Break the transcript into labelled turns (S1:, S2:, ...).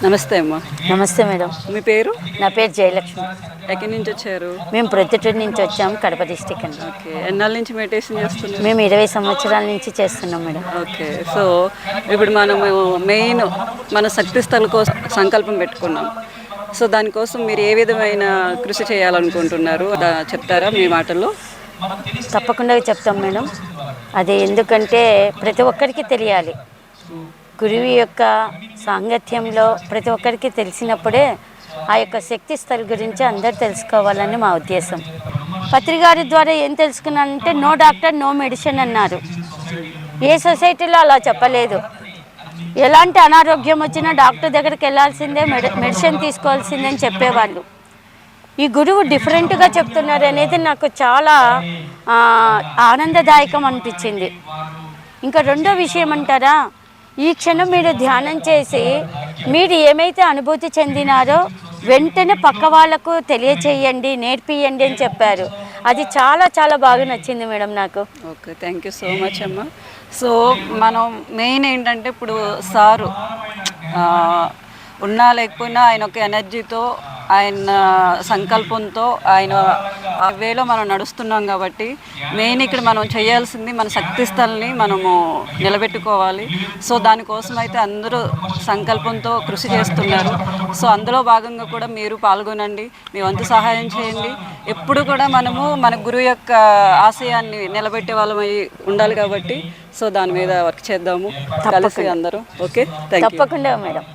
S1: నమస్తే అమ్మా.
S2: నమస్తే మేడం.
S1: మీ పేరు?
S2: నా పేరు జయలక్ష్మి.
S1: ఎక్కడి నుంచి వచ్చారు?
S2: మేము ప్రొద్దుటూరు నుంచి వచ్చాము, కడప డిస్టిక్ అండి.
S1: ఓకే, ఎన్నాళ్ళ నుంచి మెడిటేషన్ చేస్తున్నారు?
S2: మేము 20 సంవత్సరాల నుంచి చేస్తున్నాం మేడం.
S1: ఓకే, సో ఇప్పుడు మనము మెయిన్ మన శక్తి స్థల కోసం సంకల్పం పెట్టుకున్నాం. సో దానికోసం మీరు ఏ విధమైన కృషి చేయాలనుకుంటున్నారు చెప్తారా మీ మాటల్లో?
S2: తప్పకుండా చెప్తాం మేడం. అది ఎందుకంటే ప్రతి ఒక్కరికి తెలియాలి. గురువు యొక్క సాంగత్యంలో ప్రతి ఒక్కరికి తెలిసినప్పుడే ఆ యొక్క శక్తి స్థల గురించి అందరు తెలుసుకోవాలని మా ఉద్దేశం. పత్రికారి ద్వారా ఏం తెలుసుకున్నానంటే నో డాక్టర్ నో మెడిసిన్ అన్నారు. ఏ సొసైటీలో అలా చెప్పలేదు. ఎలాంటి అనారోగ్యం వచ్చినా డాక్టర్ దగ్గరికి వెళ్ళాల్సిందే, మెడిసిన్ తీసుకోవాల్సిందే అని చెప్పేవాళ్ళు. ఈ గురువు డిఫరెంట్గా చెప్తున్నారు అనేది నాకు చాలా ఆనందదాయకం అనిపించింది. ఇంకా రెండో విషయం అంటారా, ఈ క్షణం మీరు ధ్యానం చేసి మీరు ఏమైతే అనుభూతి చెందినారో వెంటనే పక్క వాళ్ళకు తెలియచేయండి, నేర్పియండి అని చెప్పారు. అది చాలా చాలా బాగా నచ్చింది మేడం నాకు.
S1: Okay, thank you so much అమ్మా. సో మనం మెయిన్ ఏంటంటే ఇప్పుడు సారు ఉన్నా లేకపోయినా ఆయన ఒక ఎనర్జీతో, ఆయన సంకల్పంతో, ఆయన ఆ వేలో మనం నడుస్తున్నాం కాబట్టి మెయిన్ ఇక్కడ మనం చేయాల్సింది మన శక్తి స్థల్ని మనము నిలబెట్టుకోవాలి. సో దానికోసం అయితే అందరూ సంకల్పంతో కృషి చేస్తున్నారు. సో అందులో భాగంగా కూడా మీరు పాల్గొనండి, మీ వంతు సహాయం చేయండి. ఎప్పుడు కూడా మనము మన గురువు యొక్క ఆశయాన్ని నిలబెట్టే వాళ్ళమై ఉండాలి కాబట్టి సో దాని మీద వర్క్ చేద్దాము కలిసి అందరూ. Okay, thank you.
S2: తప్పకుండా మేడం.